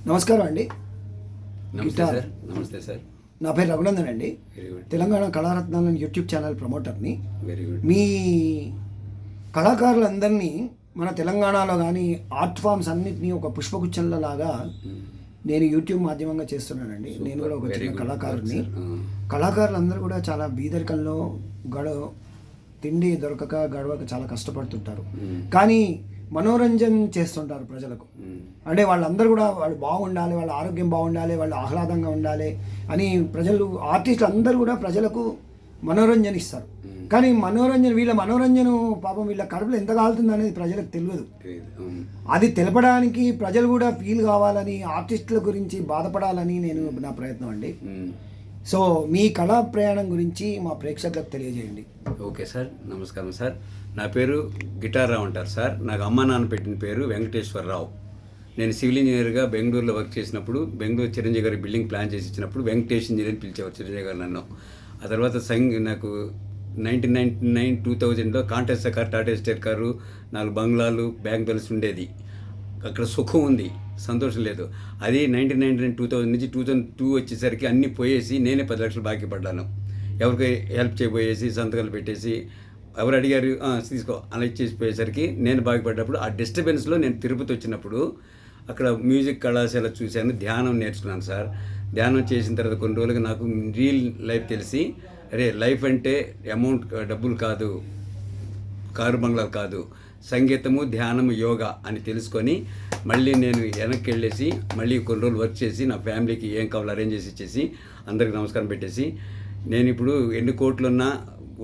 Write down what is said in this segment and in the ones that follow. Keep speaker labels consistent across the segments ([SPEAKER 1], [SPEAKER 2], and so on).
[SPEAKER 1] నమస్కారం అండి.
[SPEAKER 2] నమస్తే సార్. నమస్తే సార్.
[SPEAKER 1] నా పేరు రఘునందన్ అండి.
[SPEAKER 2] Very good.
[SPEAKER 1] తెలంగాణ కళారత్నాల యూట్యూబ్ ఛానల్ ప్రమోటర్ని.
[SPEAKER 2] Very good.
[SPEAKER 1] మీ కళాకారులందరినీ మన తెలంగాణలో కానీ ఆర్ట్ ఫామ్స్ అన్నిటినీ ఒక పుష్పగుచ్చంలో లాగా నేను యూట్యూబ్ మాధ్యమంగా చేస్తున్నానండి. నేను కూడా ఒక చిన్న కళాకారుని. కళాకారులందరూ కూడా చాలా బీదరికంలో తిండి దొరకక గడవక చాలా కష్టపడుతుంటారు. కానీ మనోరంజన్ చేస్తుంటారు ప్రజలకు. అంటే వాళ్ళందరూ కూడా వాళ్ళు బాగుండాలి, వాళ్ళ ఆరోగ్యం బాగుండాలి, వాళ్ళు ఆహ్లాదంగా ఉండాలి అని ప్రజలు ఆర్టిస్టులు అందరూ కూడా ప్రజలకు మనోరంజన ఇస్తారు. కానీ వీళ్ళ మనోరంజన పాపం వీళ్ళ కడుపులో ఎంత కాలుతుంది అనేది ప్రజలకు తెలియదు. అది తెలపడానికి ప్రజలు కూడా ఫీల్ కావాలని, ఆర్టిస్టుల గురించి బాధపడాలని నా ప్రయత్నం అండి. సో మీ కళా ప్రయాణం గురించి మా ప్రేక్షకులకు తెలియజేయండి.
[SPEAKER 2] Okay sir. నమస్కారం సార్. నా పేరు గిటార్ రావు అంటారు సార్. నాకు అమ్మ నాన్న పెట్టిన పేరు వెంకటేశ్వరరావు. నేను సివిల్ ఇంజనీర్గా బెంగళూరులో వర్క్ చేసినప్పుడు, బెంగళూరు చిరంజీవి గారి బిల్డింగ్ ప్లాన్ చేసి ఇచ్చినప్పుడు వెంకటేష్ ఇంజనీర్ పిలిచేవారు చిరంజీవి గారు నన్ను. ఆ తర్వాత నాకు 1999-2000లో contest car, Tata estate car, 4 బంగ్లాలు, బ్యాంక్ బ్యాలెన్స్ ఉండేది. అక్కడ సుఖం ఉంది, సంతోషం లేదు. అది 1999-2000 నుంచి 2002 వచ్చేసరికి అన్నీ పోయేసి నేనే 10 లక్షలు బాకీ పడ్డాను. ఎవరికి హెల్ప్ చేయబోయేసి సంతకాలు పెట్టేసి ఎవరు అడిగారు తీసుకో అలా ఇచ్చేసిపోయేసరికి నేను బాగుపడ్డప్పుడు ఆ డిస్టర్బెన్స్లో నేను తిరుపతి వచ్చినప్పుడు అక్కడ మ్యూజిక్ కళాశాల చూశాను, ధ్యానం నేర్చుకున్నాను సార్. ధ్యానం చేసిన తర్వాత కొన్ని రోజులుగా నాకు రియల్ లైఫ్ తెలిసి, అరే లైఫ్ అంటే అమౌంట్ డబ్బులు కాదు, కారు బంగ్లాలు కాదు, సంగీతము, ధ్యానము, యోగా అని తెలుసుకొని మళ్ళీ నేను వెనక్కి వెళ్ళేసి మళ్ళీ కొన్ని రోజులు వర్క్ చేసి నా ఫ్యామిలీకి ఏం కావాలో అరేంజ్ చేసి ఇచ్చేసి అందరికి నమస్కారం పెట్టేసి, నేను ఇప్పుడు ఎన్ని కోట్లున్నా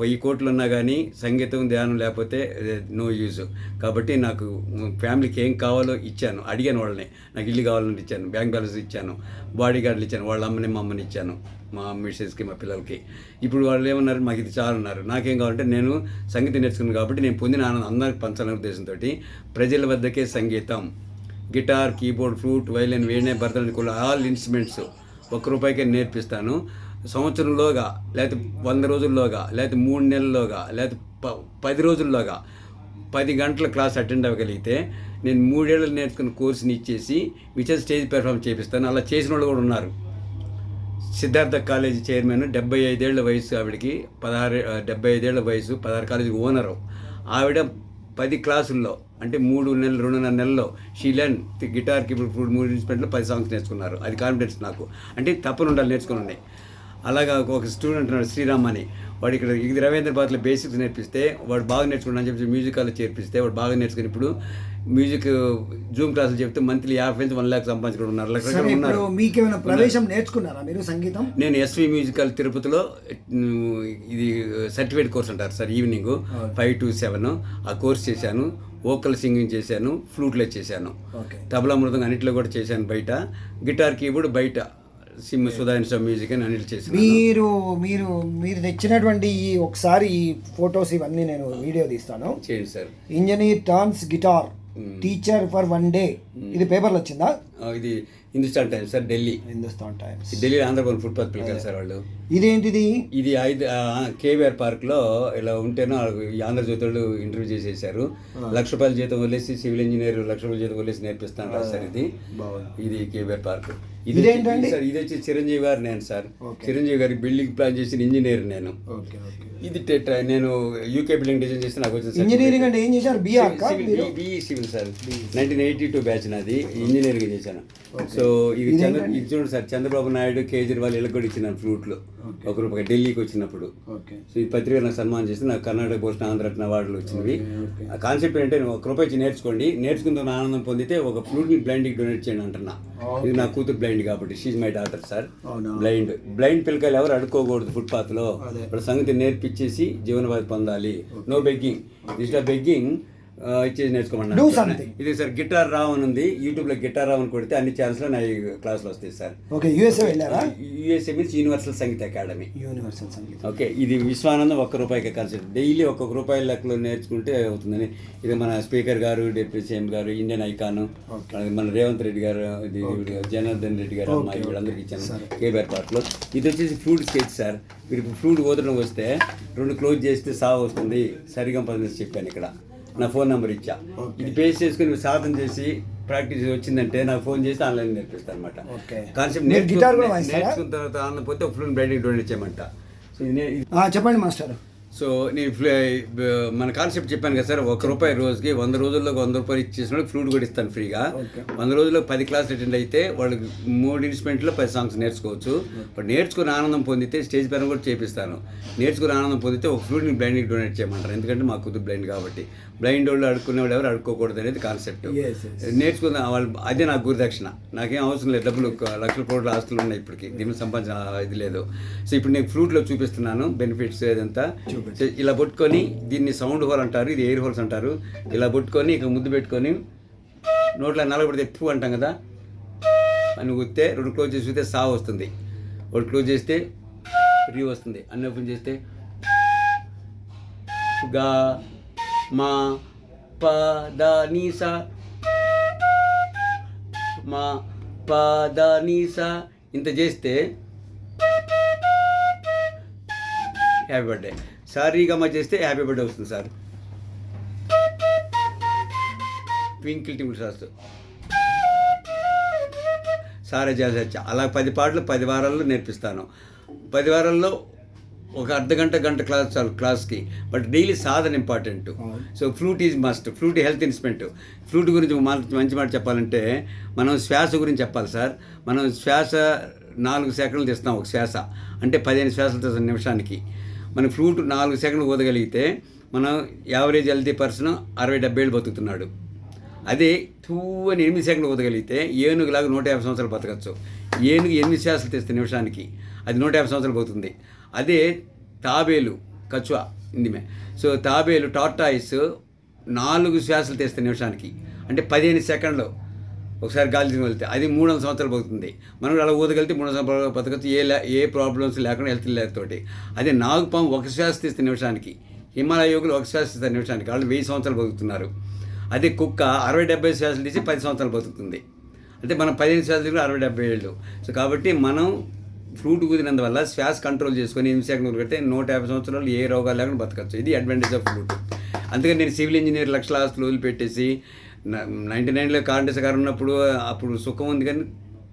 [SPEAKER 2] 1000 కోట్లున్నా కానీ సంగీతం ధ్యానం లేకపోతే నో యూజ్. కాబట్టి నాకు ఫ్యామిలీకి ఏం కావాలో ఇచ్చాను, అడిగాను వాళ్ళని. నాకు ఇల్లు కావాలని ఇచ్చాను, బ్యాంక్ బ్యాలెన్స్ ఇచ్చాను, బాడీ గార్డులు ఇచ్చాను, వాళ్ళ అమ్మని మా అమ్మని ఇచ్చాను, మా మిస్సెస్కి మా పిల్లలకి. ఇప్పుడు వాళ్ళు ఏమన్నారు, మాకు ఇది చాలు అన్నారు. నాకేం కావాలంటే నేను సంగీతం నేర్చుకున్నాను కాబట్టి నేను పొందిన ఆనందం అందరికి పంచాలనే ఉద్దేశంతో ప్రజల వద్దకే సంగీతం, గిటార్, కీబోర్డ్, ఫ్లూట్, వైలిన్, వీణే, భరతనాట్యం, ఆల్ ఇన్స్ట్రుమెంట్స్ ₹1 నేర్పిస్తాను. సంవత్సరంలోగా, లేకపోతే 100 రోజుల్లోగా, లేకపోతే 3 నెలల్లోగా, లేకపోతే 10 రోజుల్లోగా 10 గంటల క్లాస్ అటెండ్ అవ్వగలిగితే నేను 3 ఏళ్ళు నేర్చుకున్న కోర్సుని ఇచ్చేసి స్టేజ్ పెర్ఫార్మ్ చేపిస్తాను. అలా చేసిన వాళ్ళు కూడా ఉన్నారు. సిద్ధార్థ కాలేజీ చైర్మన్, 75 ఏళ్ల వయసు ఆవిడకి, 75 ఏళ్ల వయసు, 16 కాలేజీ ఓనరు ఆవిడ. 10 క్లాసుల్లో అంటే 3 నెలలు, 2.5 నెలల్లో షీలన్ గిటార్, కీబోర్డ్, ఫ్లూట్ 3 ఇన్స్ట్రుమెంట్లో 10 సాంగ్స్ నేర్చుకున్నారు. అది కాన్ఫిడెన్స్ నాకు. అంటే తప్పని ఉండాలి, నేర్చుకుని ఉన్నాయి. అలాగా ఒక స్టూడెంట్ ఉన్నాడు శ్రీరామ్ అని, వాడు ఇక్కడ ఇది రవీంద్రబాద్లో బేసిక్స్ నేర్పిస్తే వాడు బాగా నేర్చుకున్నాడు అని చెప్పి మ్యూజిక్ కాలేజ్ చేర్పిస్తే వాడు బాగా నేర్చుకుని ఇప్పుడు మ్యూజిక్ జూమ్ క్లాసులు చెప్తే మంత్లీ 50 నుంచి 1 లాక్ సంపాదించుకుని ఉన్నారు.
[SPEAKER 1] మీకేమైనా ప్రవేశం నేర్చుకున్నారా మీరు సంగీతం?
[SPEAKER 2] నేను ఎస్వి మ్యూజికల్ తిరుపతిలో ఇది సర్టిఫికేట్ కోర్స్ అంటారు సార్, ఈవినింగ్ 5 to 7 ఆ కోర్స్ చేశాను. వోకల్ సింగింగ్ చేశాను, ఫ్లూట్లో చేశాను, తబలా మృదంగం అన్నింటిలో కూడా చేశాను. బయట గిటార్, కీబోర్డ్ బయట సుధా మ్యూజిక్ అని అన్నిటి చేశాను.
[SPEAKER 1] మీరు తెచ్చినటువంటి ఒకసారి ఈ ఫొటోస్ ఇవన్నీ నేను వీడియో తీస్తాను.
[SPEAKER 2] చేయండి sir.
[SPEAKER 1] Engineer turns guitar teacher for 1 day. ఇది పేపర్లో వచ్చిందా?
[SPEAKER 2] ఇది Hindustan Times sir, Delhi.
[SPEAKER 1] Hindustan Times
[SPEAKER 2] Delhi Andhra Bhavan footpath పిలిచారు సార్ వాళ్ళు.
[SPEAKER 1] ఇదేంటిది?
[SPEAKER 2] ఇది కేవీఆర్ పార్క్లో ఇలా ఉంటేనో ఆంధ్రజ్యోతి వాళ్ళు ఇంటర్వ్యూ చేసేసారు. ₹1,00,000 జీతం వదిలేసి సివిల్ ఇంజనీర్ ₹1,00,000 జీతం వదిలేసి నేర్పిస్తాను రా సార్. ఇది కేవీఆర్ పార్క్. ఇది సార్, ఇది వచ్చి చిరంజీవి గారు నేను సార్. చిరంజీవి గారి బిల్డింగ్ ప్లాన్ చేసిన ఇంజనీర్ నేను. ఇది నేను యూకే బిల్డింగ్ డిజైన్ చేస్తే నాకు వచ్చింది.
[SPEAKER 1] ఇంజనీరింగ్ అంటే ఏం చేశారు?
[SPEAKER 2] బిఈ సివిల్ సార్, 1982 బ్యాచ్ నాది. ఇంజనీరింగ్ చేశాను. సో ఇది చూడండి సార్, చంద్రబాబు నాయుడు, కేజ్రీవాల్ వీళ్ళకి కూడా ఇచ్చినాను ఫ్లూట్లో ₹1 ఢిల్లీకి వచ్చినప్పుడు. సో ఈ పత్రిక నాకు సన్మానం చేసి నాకు కర్ణాటక భూషణ, ఆంధ్రరత్న అవార్డులు వచ్చినవి. ఆ కాన్సెప్ట్ ఏంటంటే ₹1 ఇచ్చి నేర్చుకోండి, నేర్చుకున్న ఆనందం పొందితే ఒక ఫ్లూట్ని బ్లైండ్కి డొనేట్ చేయండి అంటున్నా. ఇది నా కూతురు బ్లైండ్ కాబట్టి, she's my daughter sir. Blind పిల్లకాయలు ఎవరు అడుక్కోకూడదు ఫుట్పాత్లో. వాళ్ళ సంగతి నేర్పించేసి జీవనోపాధి పొందాలి. No begging, this is begging. ఇచ్చేసి నేర్చుకోమన్నా. ఇది సార్ గిటార్ రావ్ అని ఉంది, యూట్యూబ్లో గిటార్ రావ్ అని కొడితే అన్ని ఛానల్స్లో నా క్లాసులు వస్తాయి సార్. యూఎస్ఏ మీన్స్ యూనివర్సల్ సంగీత అకాడమీ. ఓకే, ఇది విశ్వానందం ₹1 కాన్సెప్ట్. డైలీ ₹1 లెక్కలో నేర్చుకుంటే అవుతుందని. ఇది మన స్పీకర్ గారు, డిప్యూటీ సీఎం గారు, ఇండియన్ ఐకాన్, మన రేవంత్ రెడ్డి గారు, ఇది జనార్దన్ రెడ్డి గారు అమ్మాయి, వీళ్ళందరికీ ఇచ్చాను కేబీఆర్ పార్క్లో. ఇది వచ్చేసి ఫ్లూట్ స్కెచ్ సార్. మీరు ఫ్లూట్ ఊదడం వస్తే 2 క్లోజ్ చేస్తే సాగు వస్తుంది. సరిగా 10 చెప్పాను. ఇక్కడ నా ఫోన్ నెంబర్ ఇచ్చా. ఇది పేస్ట్ చేసుకుని సాధన చేసి ప్రాక్టీస్ వచ్చిందంటే నాకు ఫోన్ చేసి ఆన్లైన్ నేర్పిస్తాను అనమాట.
[SPEAKER 1] ఓకే.
[SPEAKER 2] కాన్సెప్ట్
[SPEAKER 1] మీరు గిటార్ కూడా వాయిస్తారా?
[SPEAKER 2] నేర్చుకున్న తర్వాత ఆనందం పోతే ఒక ఫ్లూట్ బ్లైండ్కి డొనేట్ చేయమంట. సో
[SPEAKER 1] చెప్పండి మాస్టర్.
[SPEAKER 2] సో నేను మన కాన్సెప్ట్ చెప్పాను కదా సార్, ₹1 రోజుకి 100 రోజుల్లో ₹100 ఇచ్చేసిన వాళ్ళకి ఫ్లూట్ కూడా ఇస్తాను ఫ్రీగా. 100 రోజుల్లో 10 క్లాసులు అటెండ్ అయితే వాళ్ళకి 3 ఇన్స్ట్రుమెంట్లో 10 సాంగ్స్ నేర్చుకోవచ్చు. బట్ నేర్చుకుని ఆనందం పొందితే స్టేజ్ పైన కూడా చేపిస్తాను. నేర్చుకుని ఆనందం పొందితే ఒక ఫ్లూట్ని బ్లైండ్కి డొనేట్ చేయమంటారు. ఎందుకంటే మా కూతురు బ్లైండ్ కాబట్టి. బ్లైండ్ వాళ్ళు అడుక్కునేవాళ్ళు ఎవరు అడుక్కోకూడదు అనేది కాన్సెప్ట్. నేర్చుకున్న వాళ్ళు అదే నాకు గురుదక్షిణ. నాకేం అవసరం లేదు, డబ్బులు లక్షల కోట్ల ఆస్తులు ఉన్నాయి ఇప్పటికి, దీన్ని సంపాదించిన ఇది లేదు. సో ఇప్పుడు నేను ఫ్లూట్లో చూపిస్తున్నాను బెనిఫిట్స్ ఏదంతా. ఇలా పట్టుకొని దీన్ని సౌండ్ హోల్ అంటారు, ఇది ఎయిర్ హోల్స్ అంటారు. ఇలా పట్టుకొని ఇక ముద్దు పెట్టుకొని నోట్లో నలగబడితే ఎక్కువ అంటాం కదా అని గుర్తే 2 క్లోజ్ చేసి చూస్తే సా వస్తుంది, 1 క్లోజ్ చేస్తే రీ వస్తుంది, అన్ని ఓపెన్ చేస్తే గా మా ప ద నీ సా, మా ప ద నీ సా ఇంత చేస్తే హ్యాపీ బర్త్డే. సారీగా చేస్తే హ్యాపీ బర్త్డే వస్తుంది సార్. ట్వింకిల్ టింకిల్ శాస్త్ర సారే చేసా. అలా 10 పాటలు 10 వారాల్లో నేర్పిస్తాను. 10 వారాల్లో ఒక అర్ధగంట గంట క్లాస్ చాలు క్లాస్కి. But daily Sadhana important. So flute is must. Flute health instrument. Flute గురించి మంచి మాట చెప్పాలంటే మనం శ్వాస గురించి చెప్పాలి సార్. మనం శ్వాస 4 సెకండ్లు తీస్తాం ఒక శ్వాస, అంటే 15 శ్వాసలు తీస్తాం నిమిషానికి. మన ఫ్లూట్ 4 సెకండ్లు ఊదగలిగితే మనం యావరేజ్ హెల్తీ పర్సన్ 60-70 ఏళ్ళు బతుకుతున్నాడు. అదే అని 8 సెకండ్లు ఊదగలిగితే ఏనుగులాగా 150 సంవత్సరాలు బతకచ్చు. ఏనుగు 8 శ్వాసలు తీస్తే నిమిషానికి, అది 150 సంవత్సరాలు బతుకుతుంది. అదే తాబేలు కచ్వా ఇందిమే. సో తాబేలు టార్టాయిస్ 4 శ్వాసలు తీస్తే నిమిషానికి, అంటే 15 సెకండ్లు ఒకసారి గాలి వెళ్తే అది 300 సంవత్సరాలు బతుకుతుంది. మనం అలా ఊదగలిగితే 300 సంవత్సరాలు బతకచ్చు, ఏ ప్రాబ్లమ్స్ లేకుండా హెల్త్ లేకపోతే. అదే నాగుపాము 1 శ్వాస తీస్తే నిమిషానికి, హిమాలయ యోగులు 1 శ్వాస తీస్తే నిమిషానికి, వాళ్ళు 1000 సంవత్సరాలు బతుకుతున్నారు. అదే కుక్క 60-70 శ్వాసలు తీసి 10 సంవత్సరాలు బతుకుతుంది. అంటే మనం 15 శ్వాసలు తీసి 60-70 ఏళ్ళు. సో కాబట్టి మనం ఫ్లూట్ కుదిరినందువల్ల శ్వాస కంట్రోల్ చేసుకొని 8 సెకండ్లు కడితే 150 సంవత్సరాలు ఏ రోగాలు లేకుండా బతకచ్చు. ఇది అడ్వాంటేజ్ ఆఫ్ ఫ్లూట్. అందుకని నేను సివిల్ ఇంజనీర్ లక్షల ఆస్తులు వదిలిపెట్టేసి 99లో కాంగ్రెస్ గారు ఉన్నప్పుడు అప్పుడు సుఖం ఉంది కానీ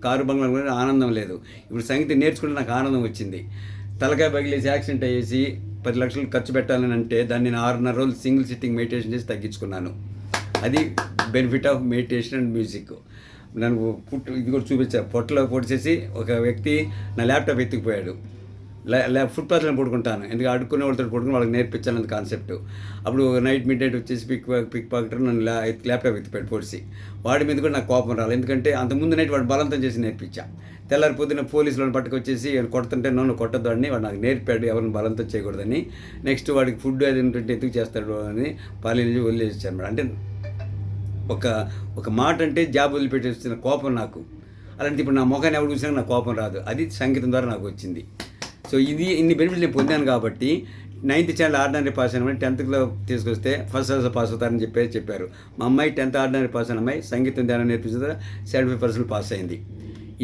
[SPEAKER 2] కారు బంగ్లా ఆనందం లేదు. ఇప్పుడు సంగీతం నేర్చుకుంటే నాకు ఆనందం వచ్చింది. తలకాయ పగిలేసి యాక్సిడెంట్ అయ్యేసి 10 లక్షలు ఖర్చు పెట్టాలని అంటే దాన్ని నేను 6.5 రోజులు సింగిల్ సిట్టింగ్ మెడిటేషన్ చేసి తగ్గించుకున్నాను. అది benefit of meditation and music. నన్ను ఇది కూడా చూపించాను. పొట్టలో పొడిచేసి ఒక వ్యక్తి నా ల్యాప్టాప్ ఎత్తుకుపోయాడు. ఫుట్పాత్లో పడుకుంటాను, ఎందుకంటే అడుక్కునే వాళ్ళతో పడుకుని వాళ్ళకి నేర్పించాలని కాన్సెప్ట్. అప్పుడు నైట్ మిడ్ వచ్చేసి పిక్ పాకెటర్ నన్ను ల్యాప్టాప్ ఎత్తిపోయాడు పొడిచి. వాడి మీద కూడా నాకు కోపం రాలి, ఎందుకంటే అంతకుముందు నైట్ వాడు బలవంతం చేసి నేర్పించా. తెల్లారి పొద్దున్న పోలీసులను పట్టుకొచ్చేసి కొడుతుంటే నన్ను కొట్టద్దు అని వాడు నాకు నేర్పాడు, ఎవరిని బలంతం చేయకూడదని. నెక్స్ట్ వాడికి ఫుడ్ అది ఉంటుంటే ఎందుకు చేస్తాడు అని పాలీ నుంచి వదిలేసాను మేడం. అంటే ఒక మాట అంటే జాబ్ వదిలిపెట్టి వచ్చిన కోపం నాకు. అలాంటి ఇప్పుడు నా ముఖాన్ని ఎవరు చూసినా నాకు కోపం రాదు. అది సంగీతం ద్వారా నాకు వచ్చింది. సో ఇన్ని బెనిఫిట్స్ నేను పొందాను కాబట్టి 9th స్టాండర్డ్ ఆర్డినరీ పాస్ అయిన 10th తీసుకొస్తే ఫస్ట్ క్లాస్ పాస్ అవుతారని చెప్పారు. మా అమ్మాయి 10th ఆర్డినరీ పాస్ అయిన అమ్మాయి సంగీతం ధ్యానం నేర్పించిన 75% పాస్ అయింది.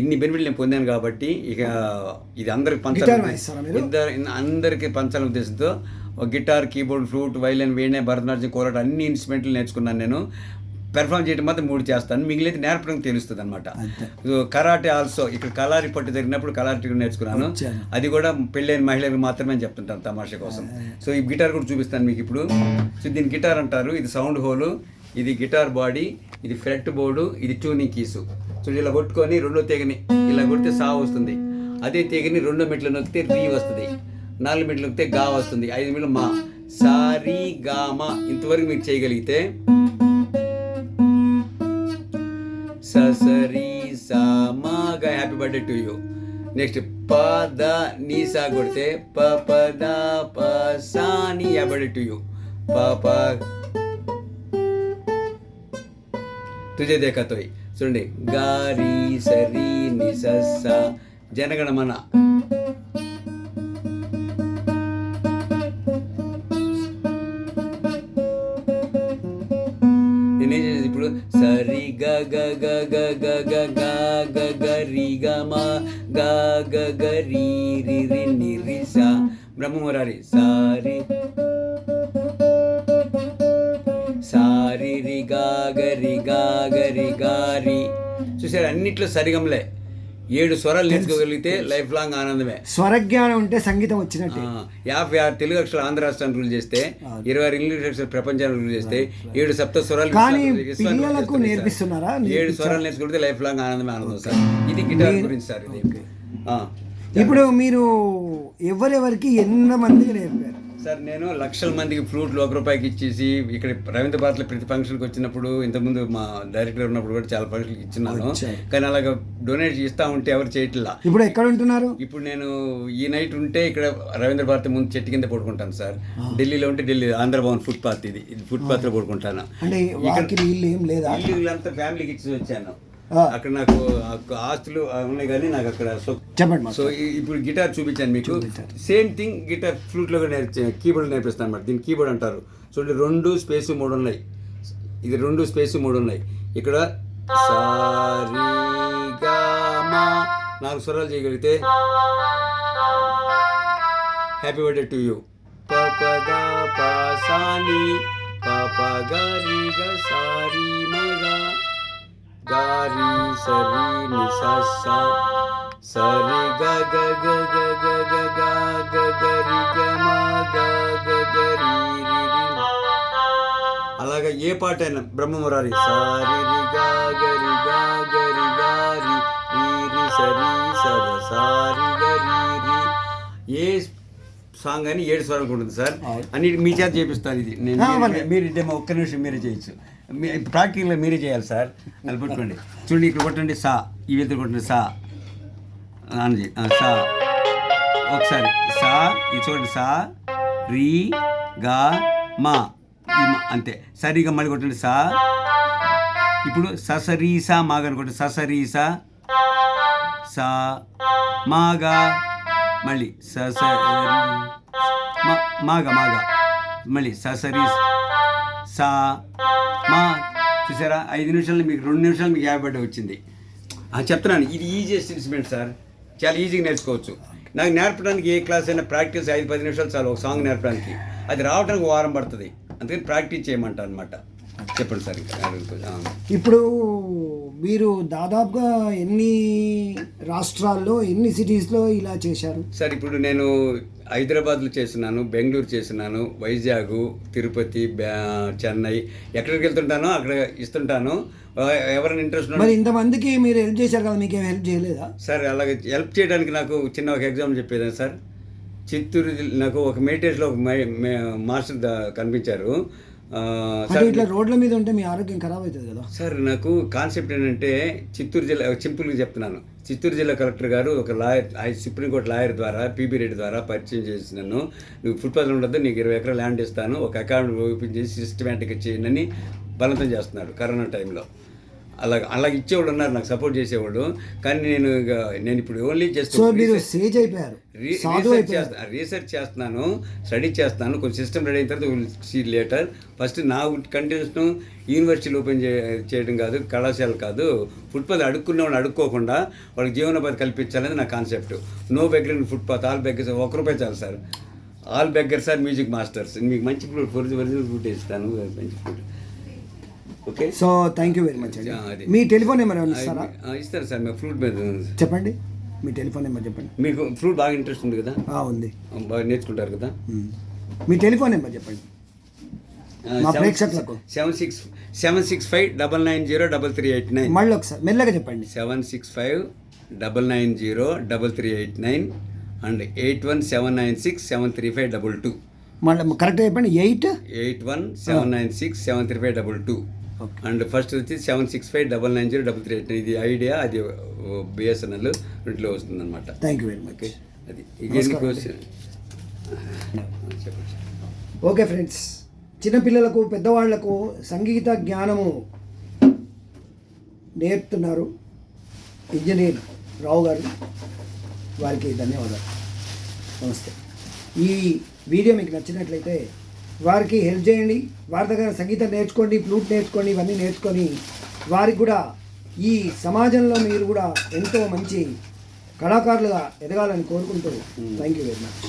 [SPEAKER 2] ఇన్ని బెనిఫిట్లు నేను పొందాను కాబట్టి ఇక ఇది అందరికి పంచాలని ఉద్దేశంతో గిటార్, కీబోర్డ్, ఫ్లూట్, వైలిన్, వీణ, భరతనాట్యం, కోలాటం అన్ని ఇన్స్ట్రుమెంట్లు నేర్చుకున్నాను. నేను పెర్ఫామ్ చేయడం మాత్రం 3 చేస్తాను, మిగిలితే నేర్పడం తెలుస్తుంది అనమాట. కరాటే ఆల్సో ఇక్కడ కలారి పట్టు జరిగినప్పుడు కలారి నేర్చుకున్నాను. అది కూడా పెళ్ళైన మహిళలకు మాత్రమే చెప్తుంటాను తమాషా కోసం. సో ఈ గిటార్ కూడా చూపిస్తాను మీకు ఇప్పుడు. సో దీన్ని గిటార్ అంటారు. ఇది సౌండ్ హోలు, ఇది గిటార్ బాడీ, ఇది ఫ్రెట్ బోర్డు, ఇది ట్యూనింగ్ కీసు. సో ఇలా కొట్టుకొని 2వ తీగని ఇలా కొడితే సా వస్తుంది. అదే తీగని 2 మెట్లు నొక్కితే రీ వస్తుంది, 4 మెట్లు నొక్కితే గా వస్తుంది, 5 మెట్లు మా, సారీ గా మా. ఇంతవరకు మీరు చేయగలిగితే సరి సా మా గా happy birthday to you. Next ప ద నీ సా కొడితే ప ప ద ప సా నీ హ్యాపీ బర్త్డే టు యూ. ప ప తుజే దేఖా తోయ్. చూడండి గారి సరి ని స జనగణమన. నేనేం చేసేది ఇప్పుడు సరి గ గ గ గ గ గ గ గ గ రి గ మ గ గ గ రి రి రి ని రి సా. బ్రహ్మమురారి సారి సారి రి గాగరి గాగరి గారి. చూసారు, అన్నిట్లో సరిగంలే. 7 స్వరాలు నేర్చుకోగలిగితే లైఫ్ లాంగ్ ఆనందమే.
[SPEAKER 1] స్వరజ్ఞానం ఉంటే సంగీతం వచ్చినట్టే.
[SPEAKER 2] 56 తెలుగు అక్షరాలు ఆంధ్ర రాష్ట్రాన్ని రూల్ చేస్తే, 26 ఇంగ్లీష్ అక్షరాలు ప్రపంచాన్ని రూల్ చేస్తే, 7 సప్త స్వరాలు
[SPEAKER 1] కానీ పిల్లలకు నేర్పిస్తున్నారా?
[SPEAKER 2] 7 స్వరాలు నేర్చుకుంటే లైఫ్ లాంగ్ ఆనందం సార్. ఇది గిటార్ గురించి సార్. ఇది
[SPEAKER 1] ఇప్పుడు మీరు ఎవరెవరికి ఎంతమందికి నేర్పారు
[SPEAKER 2] సార్? నేను లక్షల మందికి ఫ్లూట్లు ₹1 ఇచ్చేసి, ఇక్కడ రవీంద్ర భారత్లో ప్రతి ఫంక్షన్కి వచ్చినప్పుడు, ఇంతకుముందు మా డైరెక్టర్ ఉన్నప్పుడు కూడా చాలా ఫంక్షన్కి ఇచ్చినాను. కానీ అలాగ డొనేట్ ఇస్తా ఉంటే ఎవరు చేయట్లా.
[SPEAKER 1] ఇప్పుడు ఎక్కడ ఉంటున్నారు?
[SPEAKER 2] ఇప్పుడు నేను ఈ నైట్ ఉంటే ఇక్కడ రవీంద్ర భారతి ముందు చెట్టు కింద పడుకుంటాను సార్. ఢిల్లీలో ఉంటే ఢిల్లీ ఆంధ్ర భవన్ ఫుట్పాత్, ఇది ఫుట్పాత్లో పడుకుంటాను.
[SPEAKER 1] అంటే ఇల్లు ఏం లేదా?
[SPEAKER 2] ఇల్లు అంతా ఫ్యామిలీకి ఇచ్చి వచ్చాను. అక్కడ నాకు ఆస్తులు ఉన్నాయి కానీ నాకు అక్కడ
[SPEAKER 1] చెప్పండి.
[SPEAKER 2] సో ఇప్పుడు గిటార్ చూపించాను మీకు. సేమ్ థింగ్ గిటార్ ఫ్లూట్లో కీబోర్డ్ నేర్పిస్తాను అన్నమాట. దీన్ని కీబోర్డ్ అంటారు. చూడండి, 2 స్పేస్ 3 ఉన్నాయి. ఇది 2 స్పేస్ 3 ఉన్నాయి. ఇక్కడ సారీ గా మా 4 స్వరాలు చేయగలిగితే హ్యాపీ బర్త్డే టు యూ. పపదా పాసాని పపగరి గ సారీ మగా గారి సరి నిసస సరి గ గ గ గ గ గ గ గ గరి గ మా గ గ గరి రి రి. అలాగా ఏ పాట అయినా బ్రహ్మమురారి సారి రి గ గరి గ గరి గారి రి రి సరి సద సారి గరి రి. ఏ సాంగ్ అని 7 స్వరాలకు ఉంటుంది సార్. అన్నిటి మీ చేత చేపిస్తాను. ఇది నేను మీరు ఒక్క నిమిషం మీరే చేయొచ్చు. ప్రాక్టికల్గా మీరే చేయాలి సార్. అది పట్టుకోండి. చూడండి, ఇక్కడ కొట్టండి సా, ఈ వెళ్తూ కొట్టండి సా అని సా. ఒకసారి సా, ఇది చూడండి సా రీ గా మా, అంతే. సరిగా మళ్ళీ కొట్టండి సా. ఇప్పుడు ససరీసా మాగా అనుకోండి. ససరీసా సా మాగా, మళ్ళీ మాగా మాగా, మళ్ళీ ససరీ సా మా. చూసారా, 5 నిమిషాలు మీకు 2 నిమిషాలు మీకు 50 బర్త్డే వచ్చింది. చెప్తున్నాను, ఇది ఈజియెస్ట్ ఇన్స్ట్రుమెంట్ సార్. చాలా ఈజీగా నేర్చుకోవచ్చు. నాకు నేర్పడానికి ఏ క్లాస్ అయినా ప్రాక్టీస్ 5-10 నిమిషాలు చాలు ఒక సాంగ్ నేర్పడానికి. అది రావడానికి 1 వారం పడుతుంది. అందుకని ప్రాక్టీస్ చేయమంటారు అనమాట. చెప్పండి సార్.
[SPEAKER 1] ఇప్పుడు మీరు దాదాపుగా ఎన్ని రాష్ట్రాల్లో, ఎన్ని సిటీస్లో ఇలా చేశారు
[SPEAKER 2] సార్? ఇప్పుడు నేను హైదరాబాద్లో చేస్తున్నాను, బెంగళూరు చేస్తున్నాను, వైజాగ్, తిరుపతి, చెన్నై, ఎక్కడికి వెళ్తుంటానో అక్కడ ఇస్తుంటాను. ఎవరైనా ఇంట్రెస్ట్
[SPEAKER 1] మరి ఇంతమందికి మీరు హెల్ప్ చేశారు కదా, మీకేం హెల్ప్ చేయలేదా
[SPEAKER 2] సార్? అలాగే హెల్ప్ చేయడానికి నాకు ఒక ఎగ్జాంపుల్ చెప్పేదాన్ని సార్. చిత్తూరు నాకు ఒక మెడిటేషన్లో ఒక మాస్టర్ కనిపించారు
[SPEAKER 1] సార్. ఇట్లా రోడ్ల మీద ఉంటే మీ ఆరోగ్యం ఖరాబ్ అవుతుంది కదా
[SPEAKER 2] సార్. నాకు కాన్సెప్ట్ ఏంటంటే, చిత్తూరు జిల్లా సింపుల్గా చెప్తున్నాను. చిత్తూరు జిల్లా కలెక్టర్ గారు ఒక లాయర్, సుప్రీంకోర్టు లాయర్ ద్వారా పీబీ రెడ్డి ద్వారా పరిచయం చేసి నన్ను, నువ్వు ఫుట్పాత్లో ఉండద్దు, నీకు 20 ఎకరాలు ల్యాండ్ ఇస్తాను, ఒక అకౌంట్ ఓపెన్ చేసి సిస్టమేటిక్గా చేయండి అని బలవంతం చేస్తున్నాడు కరోనా టైంలో. అలాగ ఇచ్చేవాళ్ళు ఉన్నారు, నాకు సపోర్ట్ చేసేవాళ్ళు. కానీ నేను ఇప్పుడు ఓన్లీ జస్ట్ రీసెర్చ్ చేస్తున్నాను, స్టడీ చేస్తున్నాను. కొంచెం సిస్టమ్ రెడీ అయిన తర్వాత సీ లేటర్. ఫస్ట్ నా కంటిన్యూషన్ యూనివర్సిటీలు ఓపెన్ చేయడం కాదు, కళాశాల కాదు, ఫుట్పాత్ అడుక్కున్న వాళ్ళు అడుక్కోకుండా వాళ్ళకి జీవనోపాధి కల్పించాలనేది నా concept. No beggar in footpath, all beggars. ₹1 చాలు sir. All beggars are music masters. మీకు మంచి ఒరిజినల్ ఫ్రూట్ ఇస్తాను, మంచి fruit. Okay,
[SPEAKER 1] so thank you very much అండి. మీ టెలిఫోన్ నెంబర్ ఏమైనా ఇస్తారా?
[SPEAKER 2] ఇస్తారు సార్. మీకు ఫ్లూట్ మీద
[SPEAKER 1] చెప్పండి, మీ టెలిఫోన్ నెంబర్ చెప్పండి.
[SPEAKER 2] మీకు ఫ్లూట్ బాగా ఇంట్రెస్ట్ ఉంది కదా?
[SPEAKER 1] ఉంది,
[SPEAKER 2] బాగా నేర్చుకుంటారు కదా.
[SPEAKER 1] మీ టెలిఫోన్ నెంబర్ చెప్పండి మా ప్రేక్షకులకు.
[SPEAKER 2] 7659903389.
[SPEAKER 1] మళ్ళీ ఒకసారి మెల్లగా చెప్పండి.
[SPEAKER 2] 7659903389 అండ్ 8179673522.
[SPEAKER 1] మళ్ళీ కరెక్ట్గా చెప్పండి.
[SPEAKER 2] 8179673522. అండ్ ఫస్ట్ వచ్చి 7659903389. ఇది ఐడియా, అది బిఎస్ఎన్ఎల్, రెంట్లో వస్తుంది అనమాట.
[SPEAKER 1] Thank you very much.
[SPEAKER 2] అది
[SPEAKER 1] ఓకే ఫ్రెండ్స్, చిన్నపిల్లలకు పెద్దవాళ్లకు సంగీత జ్ఞానము నేర్పుతున్నారు ఇంజనీర్ రావు గారు. వారికి ధన్యవాదాలు, నమస్తే. ఈ వీడియో మీకు నచ్చినట్లయితే వారికి హెల్ప్ చేయండి. వారి దగ్గర సంగీతం నేర్చుకోండి, ఫ్లూట్ నేర్చుకోండి, ఇవన్నీ నేర్చుకొని వారికి కూడా ఈ సమాజంలో మీరు కూడా ఎంతో మంచి కళాకారులుగా ఎదగాలని కోరుకుంటూ థ్యాంక్ యూ వెరీ మచ్.